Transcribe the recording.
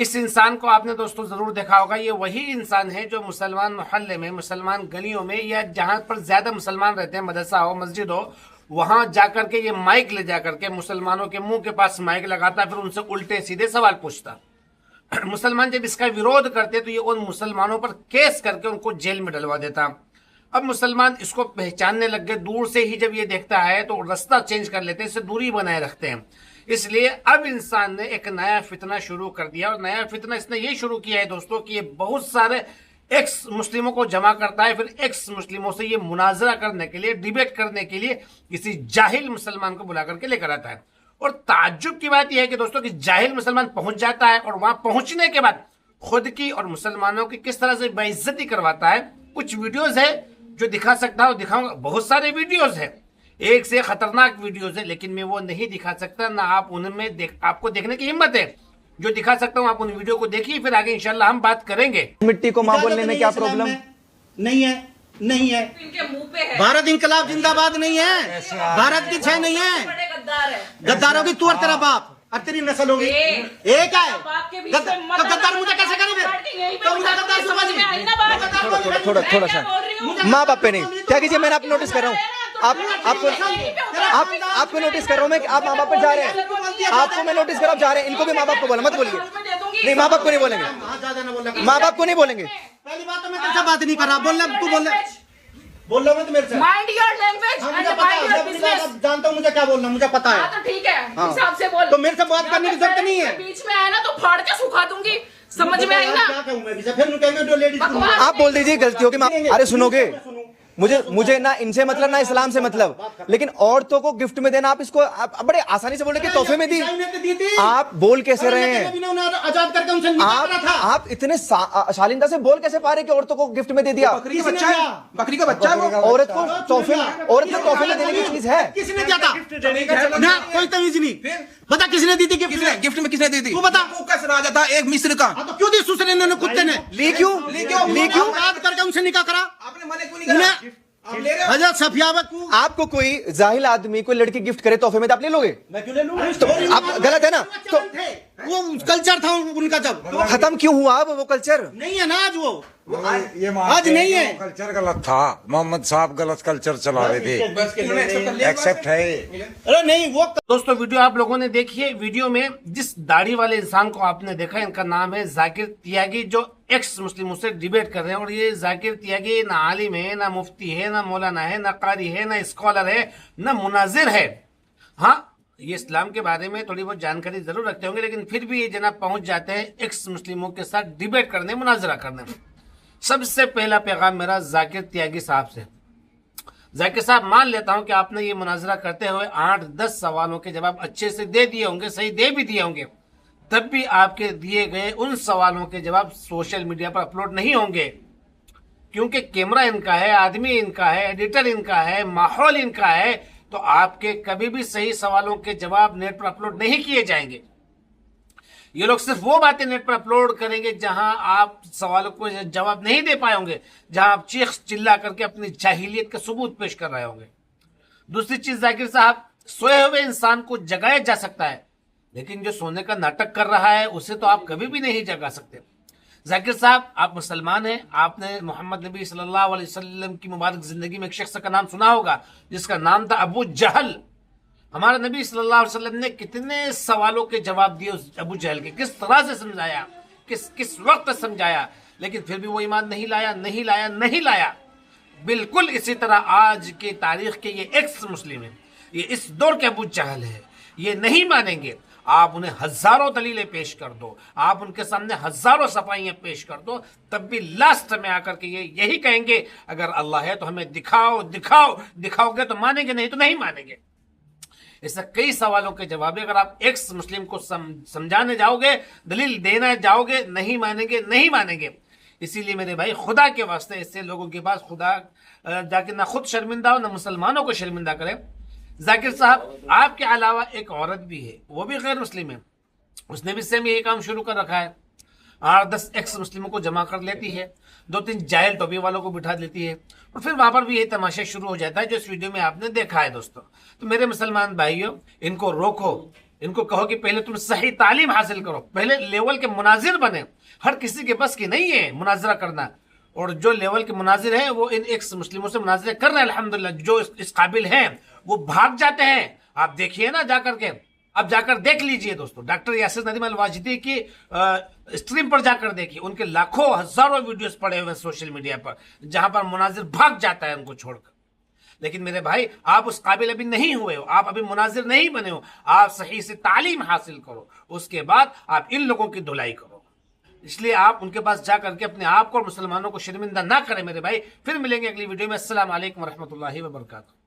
इस इंसान को आपने दोस्तों जरूर देखा होगा। ये वही इंसान है जो मुसलमान मोहल्ले में, मुसलमान गलियों में, या जहां पर ज्यादा मुसलमान रहते हैं, मदरसा हो, मस्जिद हो, वहां जाकर के ये माइक ले जाकर के मुसलमानों के मुंह के पास माइक लगाता, फिर उनसे उल्टे सीधे सवाल पूछता। मुसलमान जब इसका विरोध करते तो ये उन मुसलमानों पर केस करके उनको जेल में डलवा देता। अब मुसलमान इसको पहचानने लग गए, दूर से ही जब ये देखता है तो रास्ता चेंज कर लेते हैं, इससे दूरी बनाए रखते हैं। इसलिए अब इंसान ने एक नया फितना शुरू कर दिया, और नया फितना इसने ये शुरू किया है दोस्तों कि ये बहुत सारे एक्स मुस्लिमों को जमा करता है, फिर एक्स मुस्लिमों से ये मुनाजरा करने के लिए, डिबेट करने के लिए किसी जाहिल मुसलमान को बुला करके लेकर आता है। और ताज्जुब की बात यह है कि दोस्तों कि जाहिल मुसलमान पहुंच जाता है और वहां पहुंचने के बाद खुद की और मुसलमानों की किस तरह से बेइज्जती करवाता है। कुछ वीडियोस है जो दिखा सकता हूं, दिखाऊंगा। बहुत सारे वीडियोस है, एक से खतरनाक वीडियोस है, लेकिन मैं वो नहीं दिखा सकता, ना आप उनमें आपको देखने की हिम्मत है। जो दिखा सकता हूं आप उन वीडियो को देखिए, फिर आगे इंशाल्लाह हम बात करेंगे। मिट्टी को मां बोलने में क्या प्रॉब्लम? नहीं है, नहीं है, इनके मुंह पे है। भारत इनकलाब जिंदाबाद नहीं है, भारत की छह नहीं है, बड़े गद्दार है। गद्दार होगी तू और तेरा बाप और तेरी नस्ल होगी। एक है तो गद्दार मुझे कैसे करेंगे? तो मुझे गद्दार समझ में थोड़ा सा माँ बाप पे नहीं, क्या कीजिए, मैंने आप नोटिस कर रहा हूँ, आपको नोटिस कर रहा हूँ मैं, आप माँ बाप पे जा रहे हैं, आपको मैं नोटिस कर रहा हूँ, जा रहे हैं, इनको भी माँ बाप को बोला मत बोलिए। नहीं, माँ बाप को नहीं बोलेंगे, माँ बाप को नहीं बोलेंगे। पहली बात तो मैं तेरे से बात नहीं कर रहा, बोल रहा तू, बोल रहा मैं तो मेरे से। माइंड योर लैंग्वेज हाँ, एंड मुझे माइंड पता योर है, बिजनेस। जानता हूँ मुझे क्या बोलना, मुझे पता है। हाँ तो ठीक है, हिसाब से बोल। तो मेरे से बात करने की जरूरत नहीं है। बीच में आया ना तो फाड़ के सुखा दूंगी, समझ में आई ना? क्या कहूँ मैं? फिर कहेंगे जो लेडीज, आप बोल दीजिए गलती होगी। अरे सुनोगे, मुझे ना इनसे मतलब ना इस्लाम से मतलब, लेकिन औरतों को गिफ्ट में देना, आप इसको आप बड़े आसानी से बोले कि तोहफे में दी। आप बोल कैसे रहे हैं? आजाद करके उनसे निकाल रहा था। आप इतने शालीनता से बोल कैसे पा रहे कि औरतों को गिफ्ट में दे दिया? बकरी का बच्चा है, बकरी का बच्चा है। औरत को तोहफे में देने की चीज है। किसने दिया था ना? कोई तमीज नहीं। बता किसने दी थी गिफ्ट में किसने दी थी? तू बता। कुकस राजा था एक मिस्र का। हाँ तो क्यों दी सुसरे ने, कुत्ते ने? ली क्यों? बात करके उनसे निकाह करा। आपने मना क्यों नहीं करा? आप ले रहे हो? हजरत सफिया, आपको कोई जाहिल आदमी कोई लड़की गिफ्ट करे तोहफे में, तो आप ले लोगे? मैं क्यों ले लूं? तो आप गलत है ना? तो वो कल्चर था उनका, जब खत्म क्यों हुआ अब वो कल्चर? नहीं है ना आज वो ये आज नहीं है। कल्चर गलत था, मोहम्मद साहब गलत कल्चर चला रहे थे, एक्सेप्ट है। अरे नहीं वो दोस्तों वीडियो आप लोगों ने देखी है। वीडियो में जिस दाढ़ी वाले इंसान को आपने देखा, इनका नाम है जाकिर त्यागी, जो एक्स मुस्लिमों से डिबेट कर रहे हैं। और ये जाकिर त्यागी ना आलिम है, ना मुफ्ती है, ना मौलाना है, ना कारी है, ना स्कॉलर है, ना मुनाजिर है। हाँ, ये इस्लाम के बारे में थोड़ी बहुत जानकारी जरूर रखते होंगे, लेकिन फिर भी ये जनाब पहुंच जाते हैं एक्स मुस्लिमों के साथ डिबेट करने, मुनाजरा करने। सबसे पहला पैगाम मेरा जाकिर त्यागी साहब से। जाकिर साहब, मान लेता हूं कि आपने ये मुनाजरा करते हुए 8-10 सवालों के जवाब अच्छे से दे दिए होंगे, सही दे भी दिए होंगे, तब भी आपके दिए गए उन सवालों के जवाब सोशल मीडिया पर अपलोड नहीं होंगे, क्योंकि कैमरा इनका है, आदमी इनका है, एडिटर इनका है, माहौल इनका है। तो आपके कभी भी सही सवालों के जवाब नेट पर अपलोड नहीं किए जाएंगे। ये लोग सिर्फ वो बातें नेट पर अपलोड करेंगे जहां आप सवालों को जवाब नहीं दे पाए होंगे, जहां आप चीख चिल्ला करके अपनी जाहिलियत के सबूत पेश कर रहे होंगे। दूसरी चीज, जाकिर साहब, सोए हुए इंसान को जगाया जा सकता है, लेकिन जो सोने का नाटक कर रहा है उसे तो आप कभी भी नहीं जगा सकते। जाकिर साहब, आप मुसलमान हैं, आपने मोहम्मद नबी सल्लल्लाहु अलैहि वसल्लम की मुबारक जिंदगी में एक शख्स का नाम सुना होगा जिसका नाम था अबू जहल। हमारा नबी सल्लल्लाहु अलैहि वसल्लम ने कितने सवालों के जवाब दिए उस अबू जहल के, किस तरह से समझाया, किस वक्त समझाया, लेकिन फिर भी वो ईमान नहीं लाया। बिल्कुल इसी तरह आज की तारीख के ये एक्स मुस्लिम है, ये इस दौर के अबू जहल है, ये नहीं मानेंगे। आप उन्हें हजारों दलीलें पेश कर दो, आप उनके सामने हजारों सफाइयां पेश कर दो, तब भी लास्ट में आकर के ये यही कहेंगे, अगर अल्लाह है तो हमें दिखाओगे तो मानेंगे, नहीं तो नहीं मानेंगे। ऐसे कई सवालों के जवाब अगर आप एक्स मुस्लिम को समझाने जाओगे, दलील देना जाओगे, नहीं मानेंगे। इसीलिए मेरे भाई, खुदा के वास्ते इससे लोगों के पास खुदा जाके ना खुद शर्मिंदा हो, ना मुसलमानों को शर्मिंदा करे। जाकिर साहब, आपके अलावा एक औरत भी है, वो भी गैर मुस्लिम है, उसने भी सेम यही काम शुरू कर रखा है। 8-10 एक्स मुस्लिमों को जमा कर लेती है, 2-3 जाहिल टोपी वालों को बिठा देती है, और फिर वहां पर भी यही तमाशा शुरू हो जाता है जो इस वीडियो में आपने देखा है दोस्तों। तो मेरे मुसलमान भाइयों, इनको रोको, इनको कहो कि पहले तुम सही तालीम हासिल करो, पहले लेवल के मुनाजिर बने। हर किसी के बस की नहीं है मुनाजरा करना, और जो लेवल के मुनाजिर हैं वो इन एक्स मुस्लिमों से मुनाजरे कर रहे हैं अल्हम्दुलिल्लाह। जो इस काबिल हैं वो भाग जाते हैं। आप देखिए ना जाकर के, अब जाकर देख लीजिए दोस्तों, डॉक्टर यासिर नदीम अल वाजिदी की स्ट्रीम पर जाकर देखिए, उनके लाखों हजारों वीडियोस पड़े हुए सोशल मीडिया पर, जहां पर मुनाजिर भाग जाता है उनको छोड़कर। लेकिन मेरे भाई, आप उस काबिल अभी नहीं हुए हो, आप अभी मुनाजिर नहीं बने हो। आप सही से तालीम हासिल करो, उसके बाद आप इन लोगों की धुलाई करो। इसलिए आप उनके पास जाकर के अपने आप को और मुसलमानों को शर्मिंदा ना करें मेरे भाई। फिर मिलेंगे अगली वीडियो में। अस्सलाम वालेकुम रहमतुल्लाहि व बरकातहू।